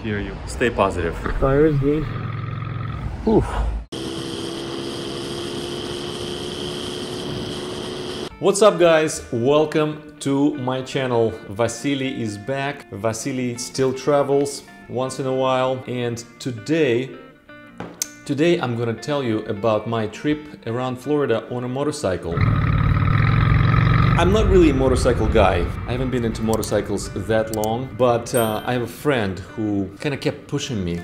hear you. Stay positive. Tires good. Oof. What's up, guys? Welcome to my channel. Vasily is back. Vasily still travels once in a while, and today I'm gonna tell you about my trip around Florida on a motorcycle. I'm not really a motorcycle guy. I haven't been into motorcycles that long, but I have a friend who kind of kept pushing me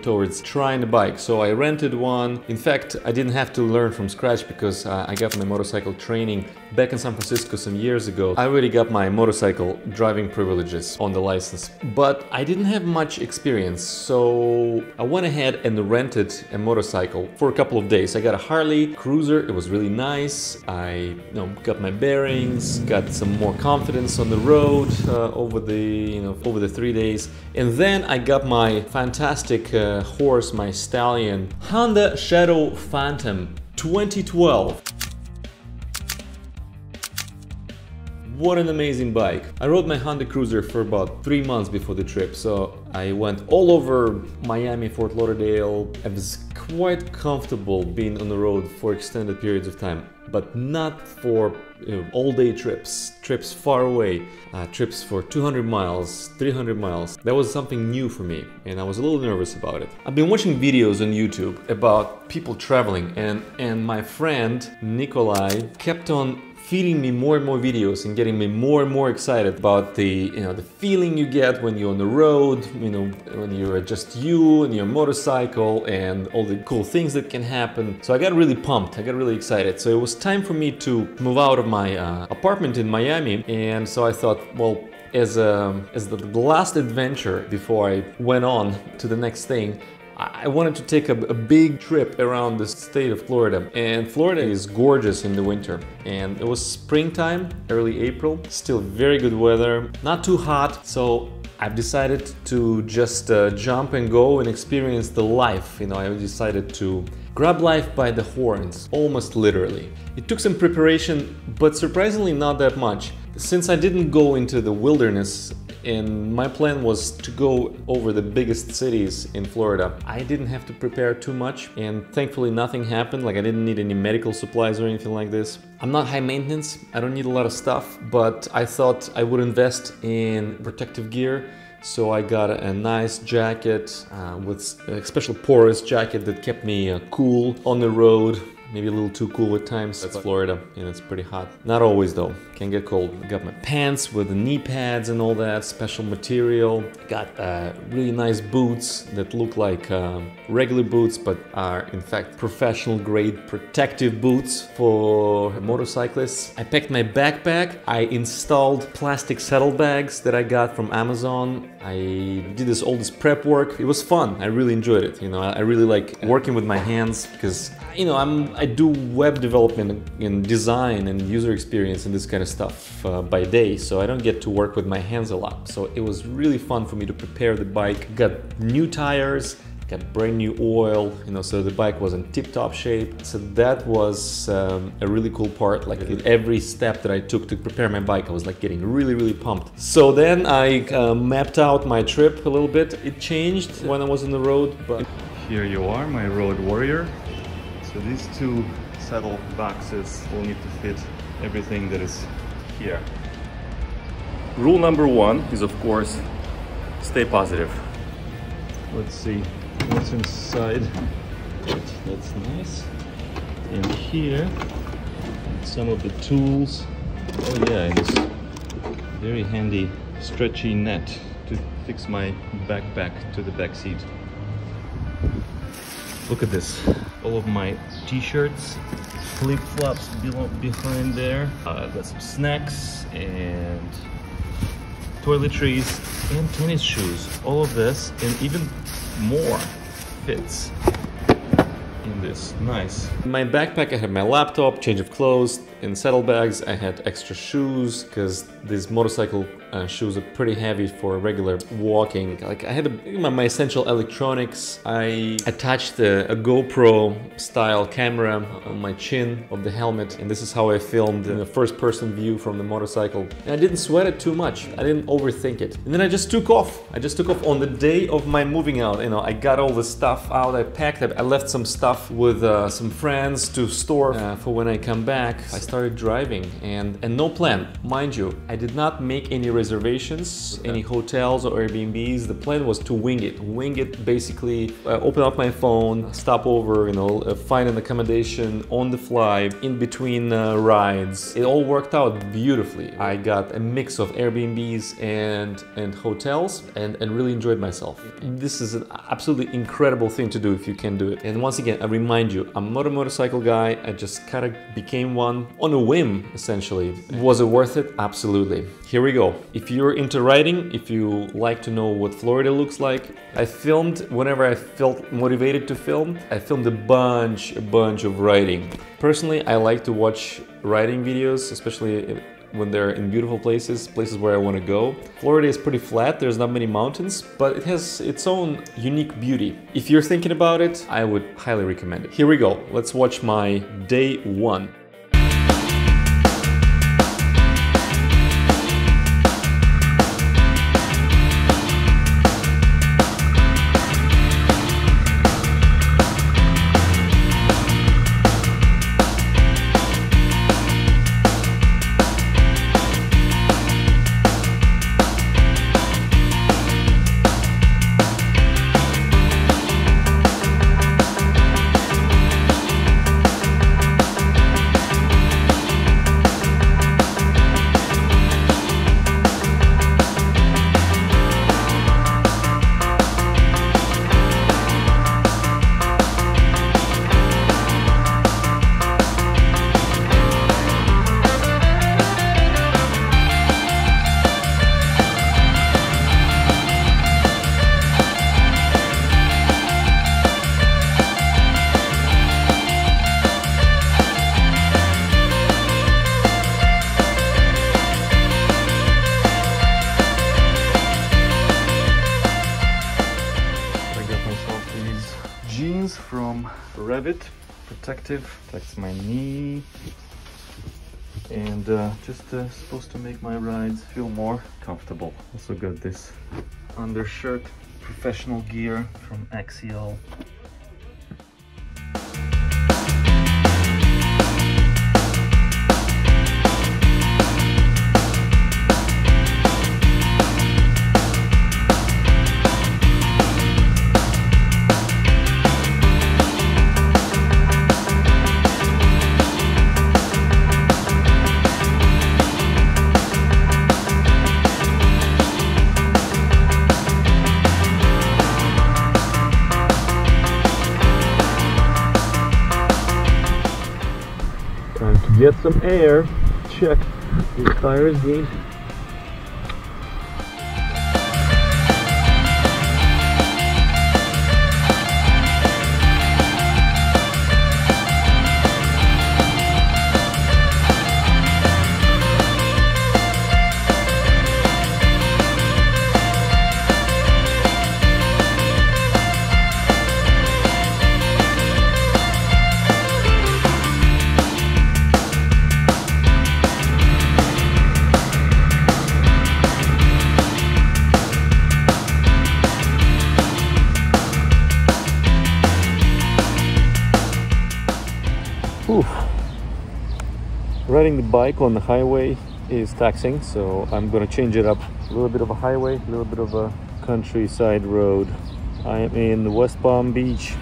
towards trying a bike. So I rented one. In fact, I didn't have to learn from scratch because I got my motorcycle training back in San Francisco some years ago. I already got my motorcycle driving privileges on the license, but I didn't have much experience. So I went ahead and rented a motorcycle for a couple of days. I got a Harley Cruiser. It was really nice. I got my bearings. Got some more confidence on the road over the 3 days, and then I got my fantastic horse, my stallion, Honda Shadow Phantom 2012. What an amazing bike. I rode my Honda Cruiser for about 3 months before the trip, so I went all over Miami, Fort Lauderdale. I was quite comfortable being on the road for extended periods of time, but not for all-day trips far away, trips for 200 miles, 300 miles. That was something new for me, and I was a little nervous about it. I've been watching videos on YouTube about people traveling, and my friend Nikolai kept on feeding me more and more videos and getting me more and more excited about the feeling you get when you're on the road, when you're just you and your motorcycle and all the cool things that can happen. So I got really pumped, I got really excited. So it was time for me to move out of my apartment in Miami, and so I thought, well, as the last adventure before I went on to the next thing, I wanted to take a big trip around the state of Florida. And Florida is gorgeous in the winter. And it was springtime, early April, still very good weather, not too hot. So I've decided to just jump and go and experience the life. I decided to grab life by the horns, almost literally. It took some preparation, but surprisingly not that much. Since I didn't go into the wilderness, and my plan was to go over the biggest cities in Florida, I didn't have to prepare too much, and thankfully nothing happened. Like, I didn't need any medical supplies or anything like this. I'm not high maintenance, I don't need a lot of stuff, but I thought I would invest in protective gear. So I got a nice jacket with a special porous jacket that kept me cool on the road. Maybe a little too cool at times. It's Florida and it's pretty hot. Not always though, can get cold. I got my pants with the knee pads and all that, special material. Got really nice boots that look like regular boots, but are in fact professional grade protective boots for motorcyclists. I packed my backpack. I installed plastic saddlebags that I got from Amazon. I did all this prep work. It was fun. I really enjoyed it. I really like working with my hands because I do web development and design and user experience and this kind of stuff by day, so I don't get to work with my hands a lot. So it was really fun for me to prepare the bike. Got new tires, got brand new oil, so the bike was in tip-top shape. So that was a really cool part. Like, in every step that I took to prepare my bike, I was like getting really pumped. So then I mapped out my trip a little bit. It changed when I was on the road, but here you are, my road warrior. So these two saddle boxes will need to fit everything that is here. Rule number one is, of course, stay positive. Let's see what's inside. That's nice. And here, some of the tools. Oh yeah, and this very handy stretchy net to fix my backpack to the back seat. Look at this. All of my t-shirts, flip-flops behind there. Got some snacks and toiletries and tennis shoes. All of this and even more fits in this. Nice. In my backpack I had my laptop, change of clothes, in saddlebags I had extra shoes because these motorcycle shoes are pretty heavy for regular walking. Like I had my essential electronics. I attached a GoPro style camera on my chin of the helmet, and this is how I filmed in a first-person view from the motorcycle. And I didn't sweat it too much. I didn't overthink it. And then I just took off. I just took off on the day of my moving out. You know, I got all the stuff out. I packed it. I left some stuff with some friends to store for when I come back. I started driving, and no plan. Mind you, I did not make any reservations, any hotels or Airbnbs. The plan was to wing it. Wing it, basically open up my phone, stop over, you know, find an accommodation on the fly, in between rides. It all worked out beautifully. I got a mix of Airbnbs and hotels and really enjoyed myself. This is an absolutely incredible thing to do if you can do it. And once again, I remind you, I'm not a motorcycle guy. I just kind of became one on a whim, essentially. Was it worth it? Absolutely. Here we go. If you're into riding, if you like to know what Florida looks like, I filmed whenever I felt motivated to film. I filmed a bunch of riding. Personally, I like to watch riding videos, especially when they're in beautiful places where I want to go. Florida is pretty flat, there's not many mountains, but it has its own unique beauty. If you're thinking about it, I would highly recommend it. Here we go. Let's watch my day one. From Revit, protects my knee, and just supposed to make my rides feel more comfortable. Also got this undershirt, professional gear from Axial. Time to get some air. Check. These tires need. Oof. Riding the bike on the highway is taxing, so I'm gonna change it up. A little bit of a highway, a little bit of a countryside road. I am in West Palm Beach.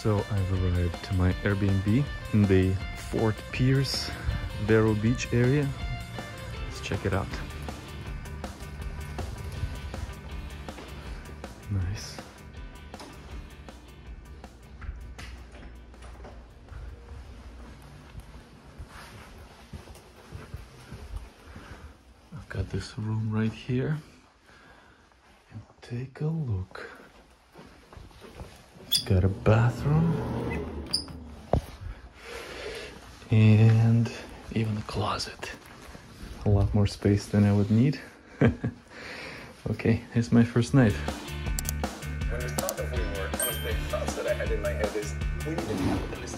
So I've arrived to my Airbnb in the Fort Pierce, Vero Beach area. Let's check it out. Nice. I've got this room right here. And take a look. It's got a bathroom and even a closet. A lot more space than I would need. Okay, here's my first night. When we thought of WeWork, one of the thoughts that I had in my head is we need a capitalist